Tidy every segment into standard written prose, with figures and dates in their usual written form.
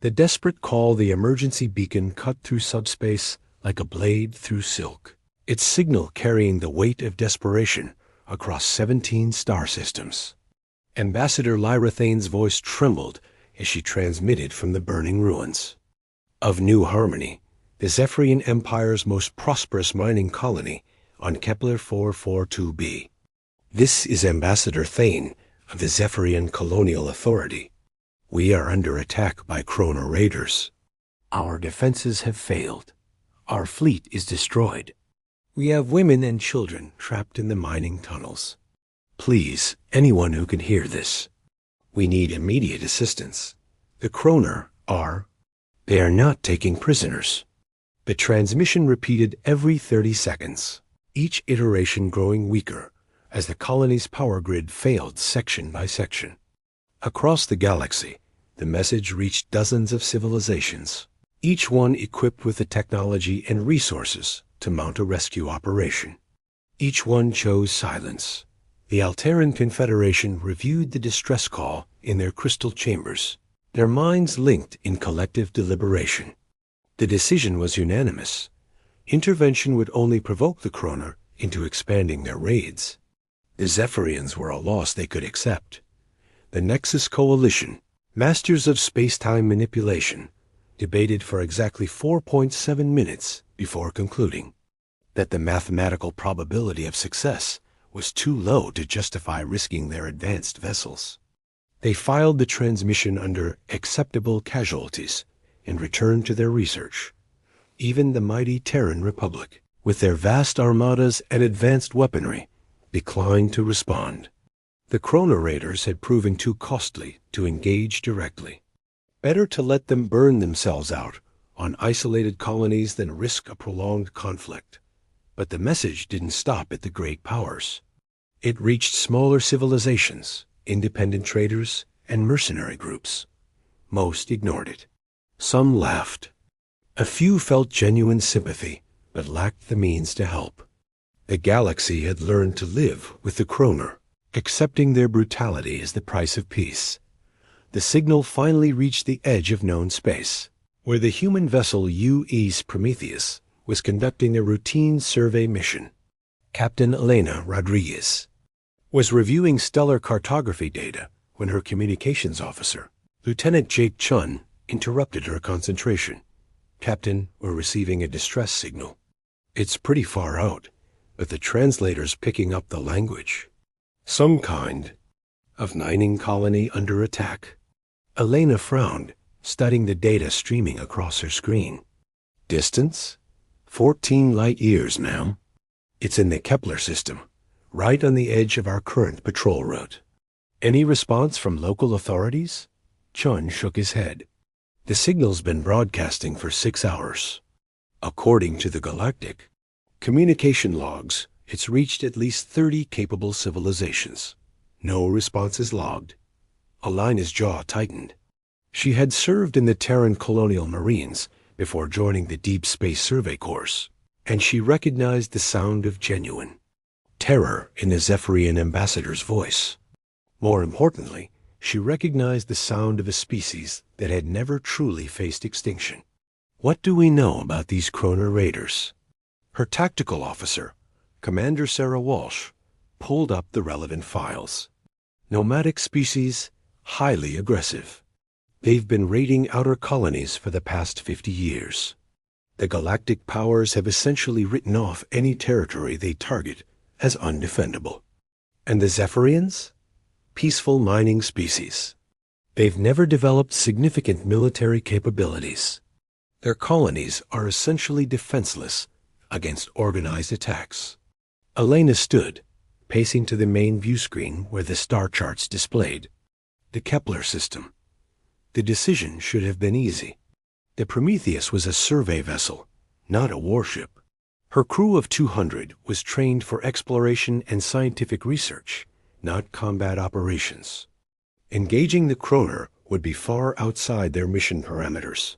The desperate call, the emergency beacon, cut through subspace like a blade through silk, its signal carrying the weight of desperation across 17 star systems. Ambassador Lyra Thane's voice trembled as she transmitted from the burning ruins of New Harmony, the Zephyrian Empire's most prosperous mining colony on Kepler 442b. This is Ambassador Thane of the Zephyrian Colonial Authority. We are under attack by Kroner raiders. Our defenses have failed. Our fleet is destroyed. We have women and children trapped in the mining tunnels. Please, anyone who can hear this. We need immediate assistance. The Kroner are... They are not taking prisoners. The transmission repeated every 30 seconds, each iteration growing weaker as the colony's power grid failed section by section. Across the galaxy, the message reached dozens of civilizations, each one equipped with the technology and resources to mount a rescue operation. Each one chose silence. The Alteran Confederation reviewed the distress call in their crystal chambers, their minds linked in collective deliberation. The decision was unanimous. Intervention would only provoke the Kroner into expanding their raids. The Zephyrians were a loss they could accept. The Nexus Coalition, masters of space-time manipulation, debated for exactly 4.7 minutes before concluding that the mathematical probability of success was too low to justify risking their advanced vessels. They filed the transmission under acceptable casualties and returned to their research. Even the mighty Terran Republic, with their vast armadas and advanced weaponry, declined to respond. The Kroner raiders had proven too costly to engage directly. Better to let them burn themselves out on isolated colonies than risk a prolonged conflict. But the message didn't stop at the great powers. It reached smaller civilizations, independent traders, and mercenary groups. Most ignored it. Some laughed. A few felt genuine sympathy, but lacked the means to help. The galaxy had learned to live with the Kroner, accepting their brutality as the price of peace. The signal finally reached the edge of known space, where the human vessel U.E.'s Prometheus was conducting a routine survey mission. Captain Elena Rodriguez was reviewing stellar cartography data when her communications officer, Lieutenant Jake Chun, interrupted her concentration. Captain, we're receiving a distress signal. It's pretty far out, but the translator's picking up the language. Some kind of mining colony under attack. Elena frowned, studying the data streaming across her screen. Distance? 14 light years, ma'am. It's in the Kepler system, right on the edge of our current patrol route. Any response from local authorities? Chun shook his head. The signal's been broadcasting for 6 hours. According to the Galactic communication logs, it's reached at least 30 capable civilizations. No responses logged. Elena's jaw tightened. She had served in the Terran Colonial Marines before joining the Deep Space Survey course, and she recognized the sound of genuine terror in the Zephyrian ambassador's voice. More importantly, she recognized the sound of a species that had never truly faced extinction. What do we know about these Kroner raiders? Her tactical officer, Commander Sarah Walsh, pulled up the relevant files. Nomadic species, highly aggressive. They've been raiding outer colonies for the past 50 years. The galactic powers have essentially written off any territory they target as undefendable. And the Zephyrians? Peaceful mining species. They've never developed significant military capabilities. Their colonies are essentially defenseless against organized attacks. Elena stood, pacing to the main view screen where the star charts displayed. The Kepler system. The decision should have been easy. The Prometheus was a survey vessel, not a warship. Her crew of 200 was trained for exploration and scientific research, not combat operations. Engaging the Kroner would be far outside their mission parameters.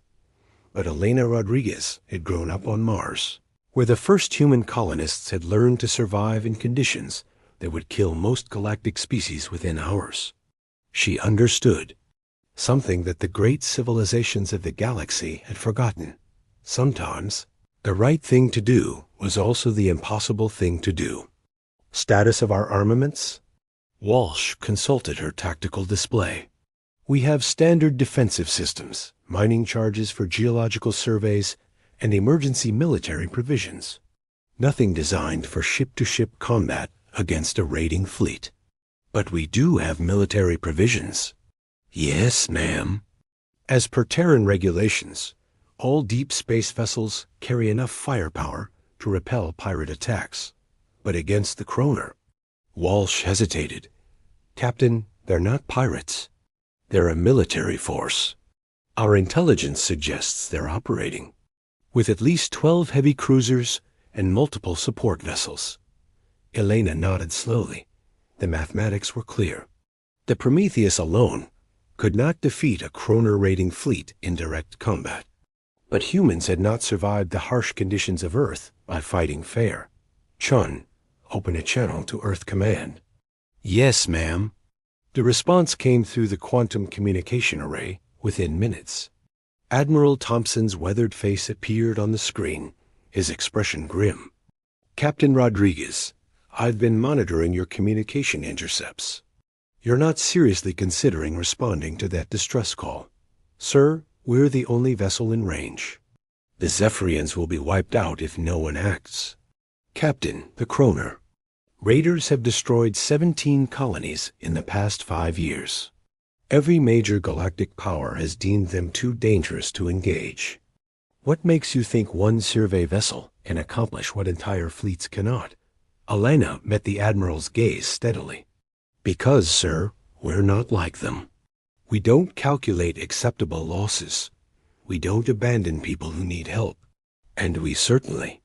But Elena Rodriguez had grown up on Mars, where the first human colonists had learned to survive in conditions that would kill most galactic species within hours. She understood. something that the great civilizations of the galaxy had forgotten. Sometimes, the right thing to do was also the impossible thing to do. Status of our armaments? Walsh consulted her tactical display. We have standard defensive systems, mining charges for geological surveys, and emergency military provisions. Nothing designed for ship-to-ship combat against a raiding fleet. But we do have military provisions. Yes, ma'am. As per Terran regulations, all deep space vessels carry enough firepower to repel pirate attacks. But against the Kroner, Walsh hesitated. Captain, they're not pirates. They're a military force. Our intelligence suggests they're operating with at least 12 heavy cruisers and multiple support vessels. Elena nodded slowly. The mathematics were clear. The Prometheus alone could not defeat a Kroner raiding fleet in direct combat. But humans had not survived the harsh conditions of Earth by fighting fair. Chun, open a channel to Earth Command. Yes, ma'am. The response came through the quantum communication array within minutes. Admiral Thompson's weathered face appeared on the screen, his expression grim. Captain Rodriguez, I've been monitoring your communication intercepts. You're not seriously considering responding to that distress call. Sir, we're the only vessel in range. The Zephyrians will be wiped out if no one acts. Captain, the Kroner. Raiders have destroyed 17 colonies in the past 5 years. Every major galactic power has deemed them too dangerous to engage. What makes you think one survey vessel can accomplish what entire fleets cannot? Elena met the Admiral's gaze steadily. Because, sir, we're not like them. We don't calculate acceptable losses. We don't abandon people who need help. And we certainly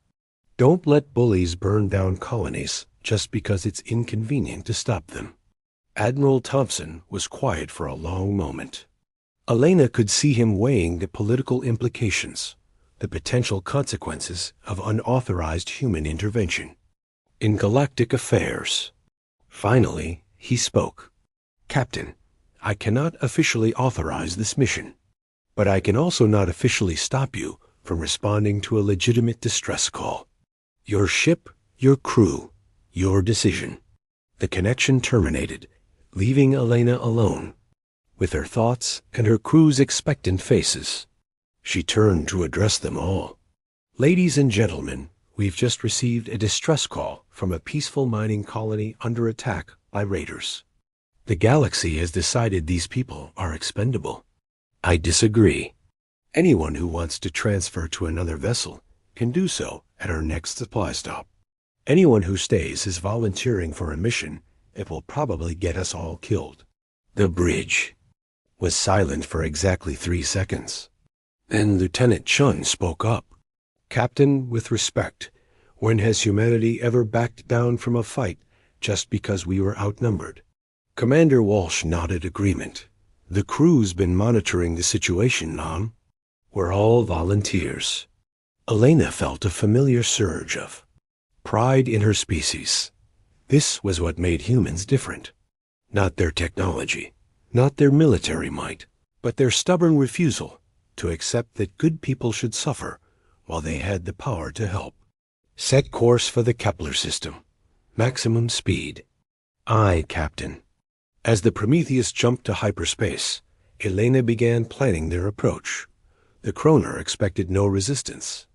don't let bullies burn down colonies just because it's inconvenient to stop them. Admiral Thompson was quiet for a long moment. Elena could see him weighing the political implications, the potential consequences of unauthorized human intervention in galactic affairs. Finally, he spoke. Captain, I cannot officially authorize this mission, but I can also not officially stop you from responding to a legitimate distress call. Your ship, your crew, your decision. The connection terminated, leaving Elena alone, with her thoughts and her crew's expectant faces. She turned to address them all. Ladies and gentlemen, we've just received a distress call from a peaceful mining colony under attack by raiders. The galaxy has decided these people are expendable. I disagree. Anyone who wants to transfer to another vessel can do so at our next supply stop. Anyone who stays is volunteering for a mission it will probably get us all killed. The bridge was silent for exactly 3 seconds. Then Lieutenant Chun spoke up. Captain, with respect, when has humanity ever backed down from a fight just because we were outnumbered? Commander Walsh nodded agreement. The crew's been monitoring the situation, Mom. We're all volunteers. Elena felt a familiar surge of pride in her species. This was what made humans different. Not their technology, not their military might, but their stubborn refusal to accept that good people should suffer while they had the power to help. Set course for the Kepler system. Maximum speed. Aye, Captain. As the Prometheus jumped to hyperspace, Elena began planning their approach. The Kroner expected no resistance.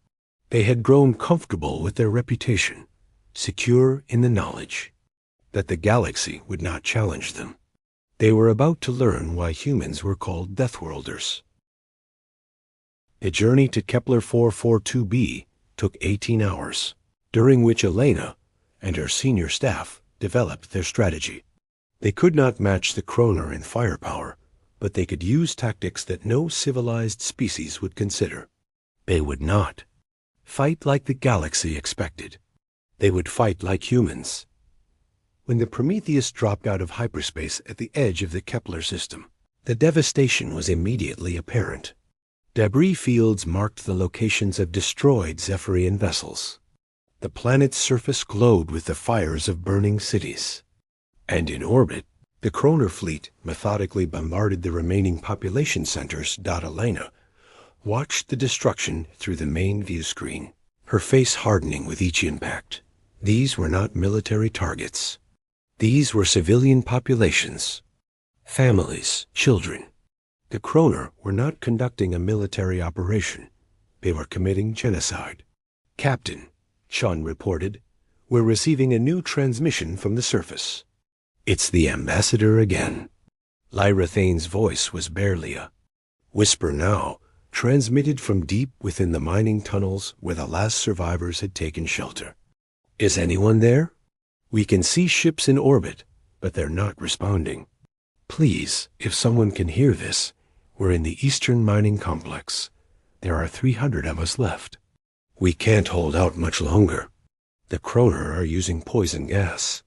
They had grown comfortable with their reputation, secure in the knowledge that the galaxy would not challenge them. They were about to learn why humans were called Deathworlders. The journey to Kepler 442b took 18 hours, during which Elena and her senior staff developed their strategy. They could not match the Kroner in firepower, but they could use tactics that no civilized species would consider. They would not fight like the galaxy expected. They would fight like humans. When the Prometheus dropped out of hyperspace at the edge of the Kepler system, the devastation was immediately apparent. Debris fields marked the locations of destroyed Zephyrian vessels. The planet's surface glowed with the fires of burning cities. And in orbit, The Kroner fleet methodically bombarded the remaining population centers. Elena watched the destruction through the main view screen, her face hardening with each impact. These were not military targets. These were civilian populations. Families, children. The Kroner were not conducting a military operation. They were committing genocide. "Captain," Chun reported, "we're receiving a new transmission from the surface." "It's the ambassador again." Lyra Thane's voice was barely a whisper now, transmitted from deep within the mining tunnels where the last survivors had taken shelter. "Is anyone there? We can see ships in orbit, but they're not responding. Please, if someone can hear this, we're in the Eastern Mining Complex. There are 300 of us left. We can't hold out much longer. The Kroner are using poison gas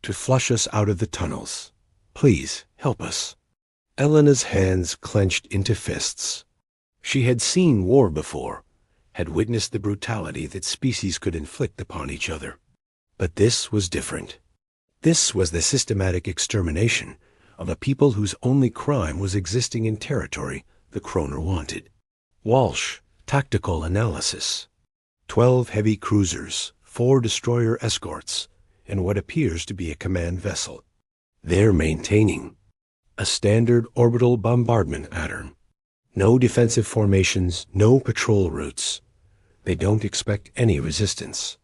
to flush us out of the tunnels. Please, help us." Elena's hands clenched into fists. She had seen war before, had witnessed the brutality that species could inflict upon each other. But this was different. This was the systematic extermination of a people whose only crime was existing in territory the Kroner wanted. Walsh, tactical analysis. 12 heavy cruisers, 4 destroyer escorts, and what appears to be a command vessel. They're maintaining a standard orbital bombardment pattern. No defensive formations, no patrol routes. They don't expect any resistance,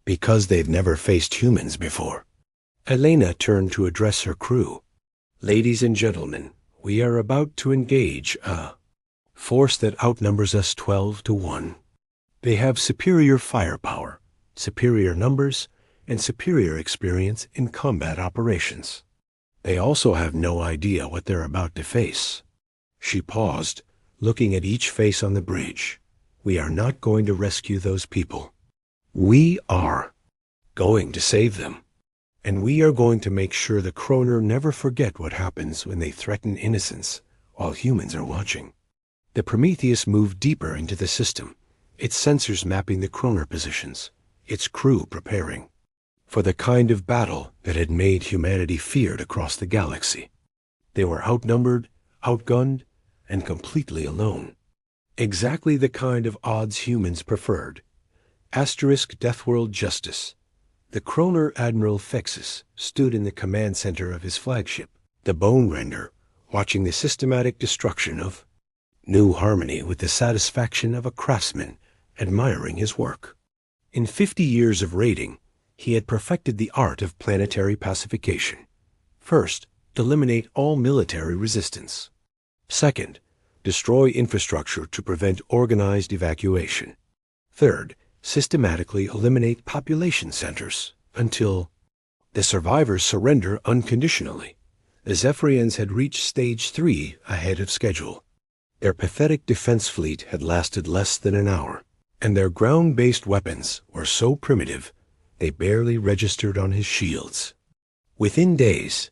because they've never faced humans before. Elena turned to address her crew. "Ladies and gentlemen, we are about to engage a force that outnumbers us 12 to 1. They have superior firepower, superior numbers, and superior experience in combat operations. They also have no idea what they're about to face." She paused, looking at each face on the bridge. "We are not going to rescue those people. We are going to save them. And we are going to make sure the Kroner never forget what happens when they threaten innocence while humans are watching." The Prometheus moved deeper into the system, its sensors mapping the Kroner positions, its crew preparing for the kind of battle that had made humanity feared across the galaxy. They were outnumbered, outgunned, and completely alone. Exactly the kind of odds humans preferred. Asterisk Deathworld Justice. The Kroner Admiral Fexus stood in the command center of his flagship, the Bone Render, watching the systematic destruction of New Harmony with the satisfaction of a craftsman admiring his work. In 50 years of raiding, he had perfected the art of planetary pacification. First, eliminate all military resistance. Second, destroy infrastructure to prevent organized evacuation. Third, systematically eliminate population centers until the survivors surrender unconditionally. The Zephyrians had reached Stage 3 ahead of schedule. Their pathetic defense fleet had lasted less than an hour, and their ground-based weapons were so primitive they barely registered on his shields. Within days,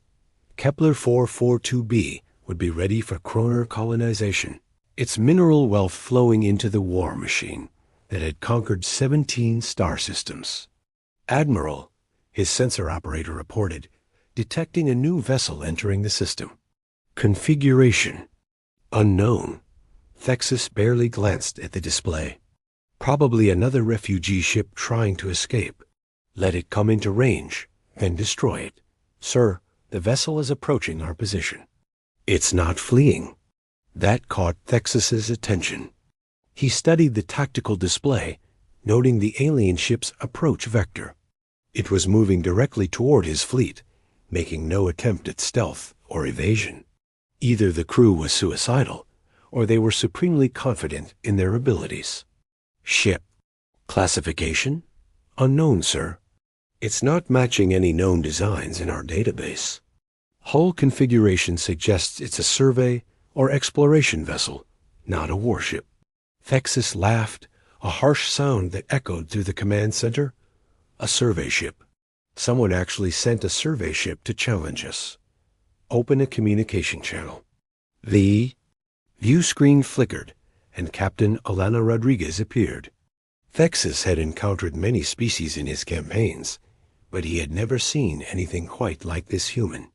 Kepler 442b would be ready for Kroner colonization, its mineral wealth flowing into the war machine that had conquered 17 star systems. "Admiral," his sensor operator reported, detecting a new vessel entering the system. "Configuration unknown." Thexus barely glanced at the display. "Probably another refugee ship trying to escape. Let it come into range, then destroy it. Sir, the vessel is approaching our position." "It's not fleeing." That caught Thexus's attention. He studied the tactical display, noting the alien ship's approach vector. It was moving directly toward his fleet, making no attempt at stealth or evasion. Either the crew was suicidal, or they were supremely confident in their abilities. "Ship. Classification? Unknown, sir. It's not matching any known designs in our database. Hull configuration suggests it's a survey or exploration vessel, not a warship." Thexus laughed, a harsh sound that echoed through the command center. "A survey ship. Someone actually sent a survey ship to challenge us. Open a communication channel." The view screen flickered, and Captain Alana Rodriguez appeared. Thexus had encountered many species in his campaigns, but he had never seen anything quite like this human.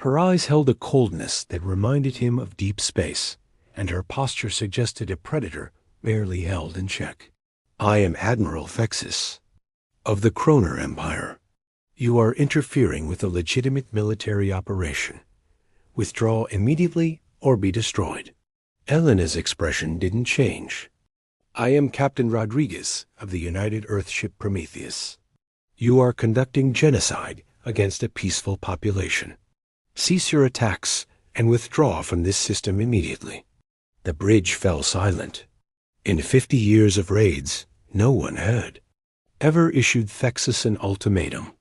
Her eyes held a coldness that reminded him of deep space, and her posture suggested a predator barely held in check. I am Admiral Thexis of the Kroner Empire. You are interfering with a legitimate military operation. Withdraw immediately or be destroyed. Elena's expression didn't change. I am Captain Rodriguez of the United Earthship Prometheus. You are conducting genocide against a peaceful population. Cease your attacks and withdraw from this system immediately. The bridge fell silent. In 50 years of raids, no one had ever issued Thexis an ultimatum.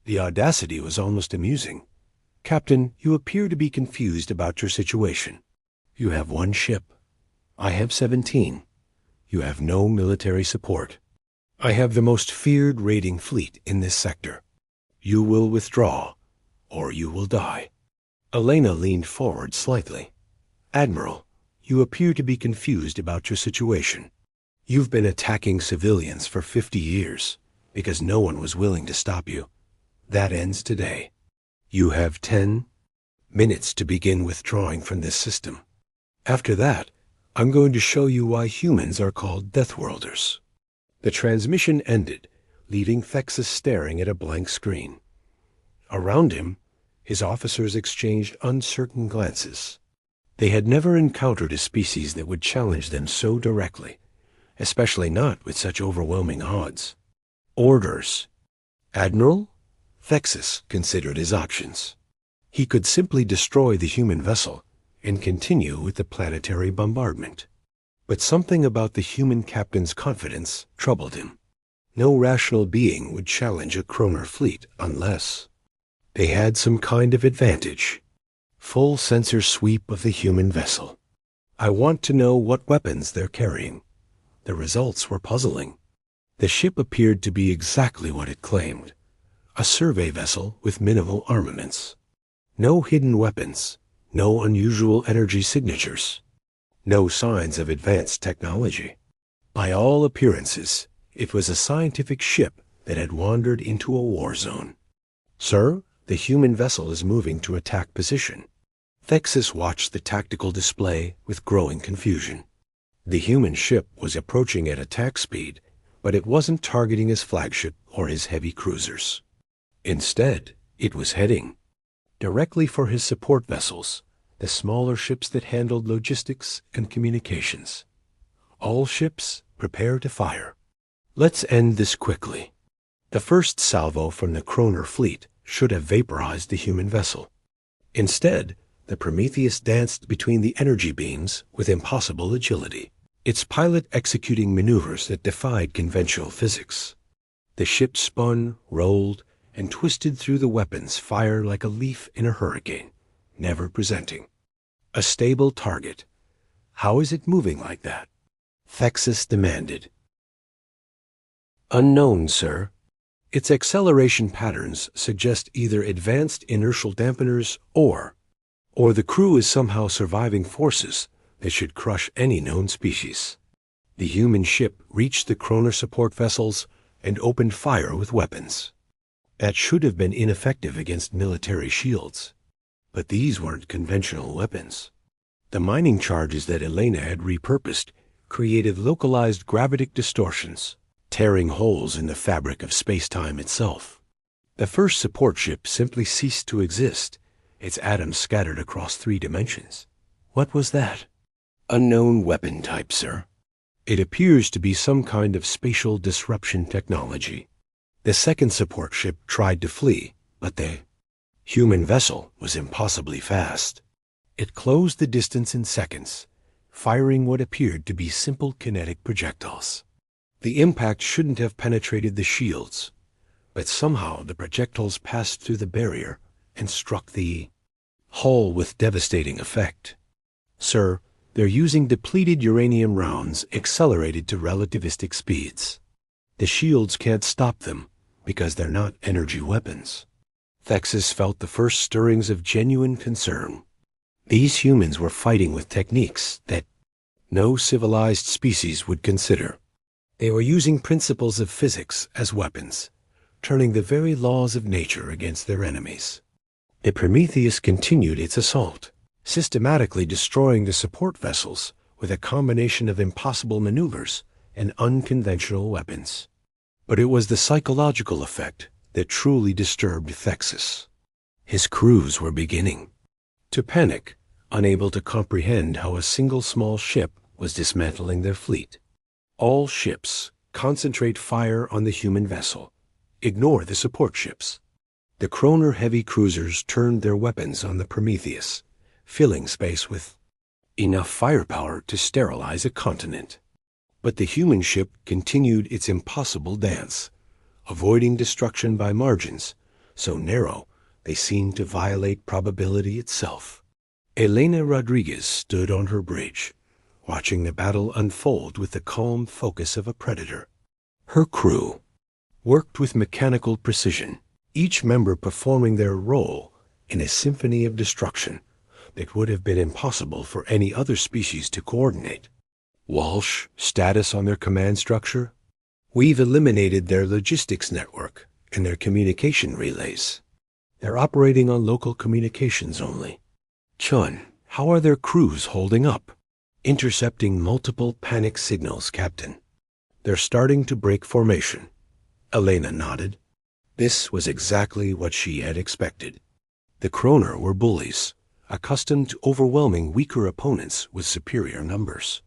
The audacity was almost amusing. Captain, you appear to be confused about your situation. You have 1 ship. I have 17. You have no military support. I have the most feared raiding fleet in this sector. You will withdraw, or you will die. Elena leaned forward slightly. Admiral, you appear to be confused about your situation. You've been attacking civilians for 50 years because no one was willing to stop you. That ends today. You have 10 minutes to begin withdrawing from this system. After that, I'm going to show you why humans are called Deathworlders. The transmission ended, leaving Thexis staring at a blank screen. Around him, his officers exchanged uncertain glances. They had never encountered a species that would challenge them so directly, especially not with such overwhelming odds. Orders. Admiral? Thexis considered his options. He could simply destroy the human vessel and continue with the planetary bombardment. But something about the human captain's confidence troubled him. No rational being would challenge a Kroner fleet unless they had some kind of advantage. Full sensor sweep of the human vessel. I want to know what weapons they're carrying. The results were puzzling. The ship appeared to be exactly what it claimed. A survey vessel with minimal armaments. No hidden weapons. No unusual energy signatures. No signs of advanced technology. By all appearances, it was a scientific ship that had wandered into a war zone. Sir, the human vessel is moving to attack position. Thexis watched the tactical display with growing confusion. The human ship was approaching at attack speed, but it wasn't targeting his flagship or his heavy cruisers. Instead, it was heading directly for his support vessels, the smaller ships that handled logistics and communications. All ships, prepare to fire. Let's end this quickly. The first salvo from the Kroner fleet should have vaporized the human vessel. Instead, the Prometheus danced between the energy beams with impossible agility, its pilot executing maneuvers that defied conventional physics. The ship spun, rolled, and twisted through the weapons fire like a leaf in a hurricane, never presenting a stable target. How is it moving like that? Thexis demanded. Unknown, sir. Its acceleration patterns suggest either advanced inertial dampeners or the crew is somehow surviving forces that should crush any known species. The human ship reached the Kroner support vessels and opened fire with weapons. That should have been ineffective against military shields. But these weren't conventional weapons. The mining charges that Elena had repurposed created localized gravitic distortions, tearing holes in the fabric of space-time itself. The first support ship simply ceased to exist, its atoms scattered across 3 dimensions. What was that? Unknown weapon type, sir. It appears to be some kind of spatial disruption technology. The second support ship tried to flee, but the human vessel was impossibly fast. It closed the distance in seconds, firing what appeared to be simple kinetic projectiles. The impact shouldn't have penetrated the shields, but somehow the projectiles passed through the barrier and struck the hull with devastating effect. Sir, they're using depleted uranium rounds accelerated to relativistic speeds. The shields can't stop them because they're not energy weapons. Thexis felt the first stirrings of genuine concern. These humans were fighting with techniques that no civilized species would consider. They were using principles of physics as weapons, turning the very laws of nature against their enemies. The Prometheus continued its assault, systematically destroying the support vessels with a combination of impossible maneuvers and unconventional weapons. But it was the psychological effect that truly disturbed Thexus. His crews were beginning to panic, unable to comprehend how a single small ship was dismantling their fleet. All ships concentrate fire on the human vessel. Ignore the support ships. The Kroner heavy cruisers turned their weapons on the Prometheus, filling space with enough firepower to sterilize a continent. But the human ship continued its impossible dance, avoiding destruction by margins so narrow they seemed to violate probability itself. Elena Rodriguez stood on her bridge, watching the battle unfold with the calm focus of a predator. Her crew worked with mechanical precision, each member performing their role in a symphony of destruction that would have been impossible for any other species to coordinate. Walsh, status on their command structure? We've eliminated their logistics network and their communication relays. They're operating on local communications only. Chun, how are their crews holding up? Intercepting multiple panic signals, Captain. They're starting to break formation. Elena nodded. This was exactly what she had expected. The Kroner were bullies, accustomed to overwhelming weaker opponents with superior numbers.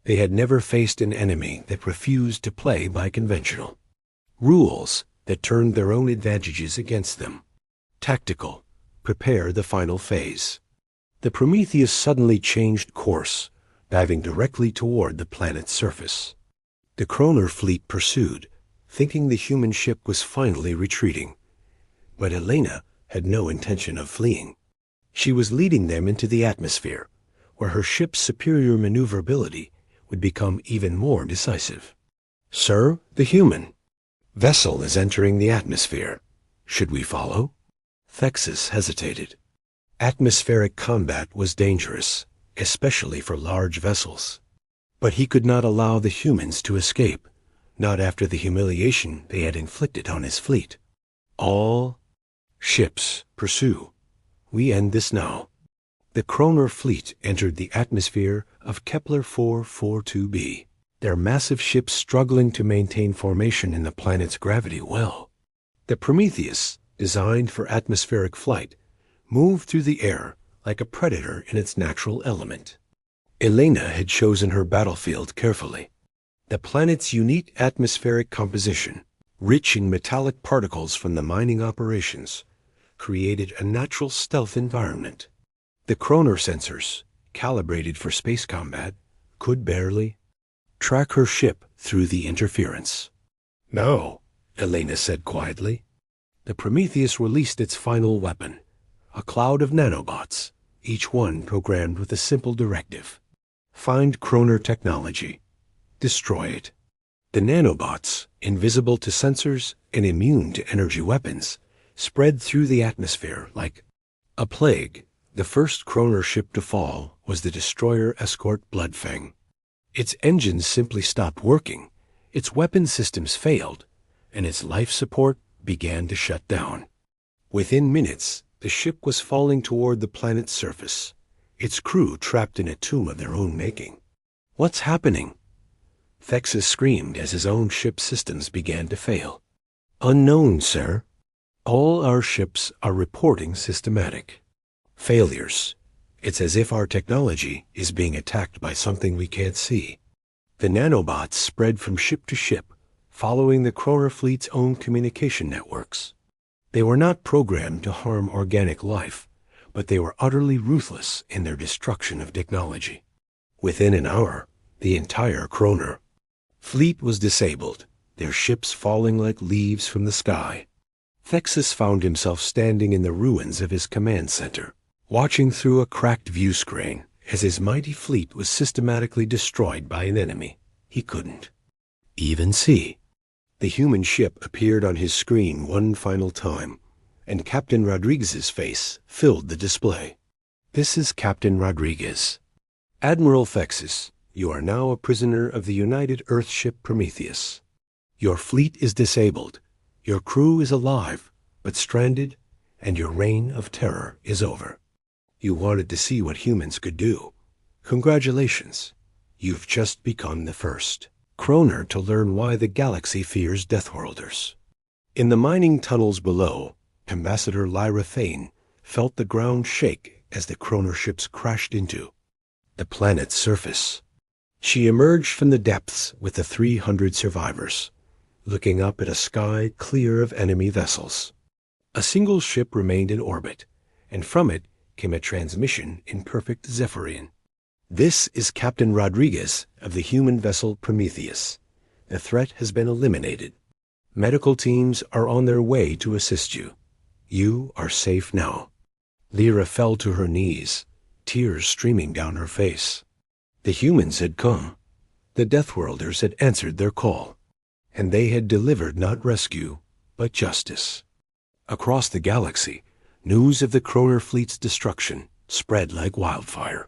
They had never faced an enemy that refused to play by conventional rules that turned their own advantages against them. Tactical, prepare the final phase. The Prometheus suddenly changed course, diving directly toward the planet's surface. The Kroner fleet pursued, thinking the human ship was finally retreating. But Elena had no intention of fleeing. She was leading them into the atmosphere, where her ship's superior maneuverability would become even more decisive. Sir, the human vessel is entering the atmosphere. Should we follow? Thexus hesitated. Atmospheric combat was dangerous, especially for large vessels. But he could not allow the humans to escape, not after the humiliation they had inflicted on his fleet. All ships pursue. We end this now. The Kroner fleet entered the atmosphere of Kepler 442b, their massive ships struggling to maintain formation in the planet's gravity well. The Prometheus, designed for atmospheric flight, moved through the air like a predator in its natural element. Elena had chosen her battlefield carefully. The planet's unique atmospheric composition, rich in metallic particles from the mining operations, created a natural stealth environment. The Kroner sensors, calibrated for space combat, could barely track her ship through the interference. "Now," Elena said quietly. The Prometheus released its final weapon, a cloud of nanobots, each one programmed with a simple directive. Find Kroner technology. Destroy it. The nanobots, invisible to sensors and immune to energy weapons, spread through the atmosphere like a plague. The first Kroner ship to fall was the destroyer escort Bloodfang. Its engines simply stopped working, its weapon systems failed, and its life support began to shut down. Within minutes, the ship was falling toward the planet's surface, its crew trapped in a tomb of their own making. "What's happening?" Thexus screamed as his own ship's systems began to fail. "Unknown, sir. All our ships are reporting systematic failures. It's as if our technology is being attacked by something we can't see." The nanobots spread from ship to ship, following the Kroner fleet's own communication networks. They were not programmed to harm organic life, but they were utterly ruthless in their destruction of technology. Within an hour, the entire Kroner fleet was disabled, their ships falling like leaves from the sky. Thexus found himself standing in the ruins of his command center, watching through a cracked view screen as his mighty fleet was systematically destroyed by an enemy he couldn't even see. The human ship appeared on his screen one final time, and Captain Rodriguez's face filled the display. "This is Captain Rodriguez. Admiral Thexus, you are now a prisoner of the United Earth ship Prometheus. Your fleet is disabled, your crew is alive, but stranded, and your reign of terror is over. You wanted to see what humans could do. Congratulations. You've just become the first Kroner to learn why the galaxy fears Deathworlders. In the mining tunnels below, Ambassador Lyra Fane felt the ground shake as the Kroner ships crashed into the planet's surface. She emerged from the depths with the 300 survivors, looking up at a sky clear of enemy vessels. A single ship remained in orbit, and from it came a transmission in perfect Zephyrian. "This is Captain Rodriguez of the human vessel Prometheus. The threat has been eliminated. Medical teams are on their way to assist you. You are safe now." Lyra fell to her knees, tears streaming down her face. The humans had come. The Deathworlders had answered their call, and they had delivered not rescue, but justice. Across the galaxy, news of the Kroner fleet's destruction spread like wildfire.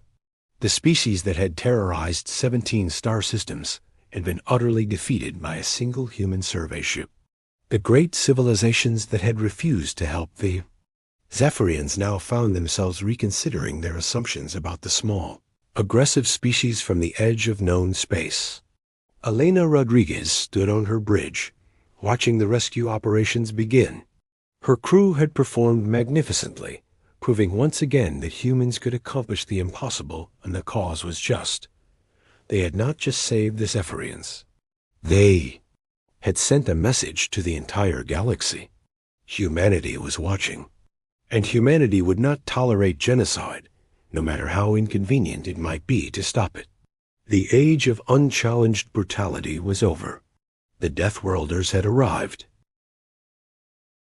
The species that had terrorized 17 star systems had been utterly defeated by a single human survey ship. The great civilizations that had refused to help the Zephyrians now found themselves reconsidering their assumptions about the small, aggressive species from the edge of known space. Elena Rodriguez stood on her bridge, watching the rescue operations begin. Her crew had performed magnificently, proving once again that humans could accomplish the impossible and the cause was just. They had not just saved the Zephyrians. They had sent a message to the entire galaxy. Humanity was watching, and humanity would not tolerate genocide, no matter how inconvenient it might be to stop it. The age of unchallenged brutality was over. The Deathworlders had arrived,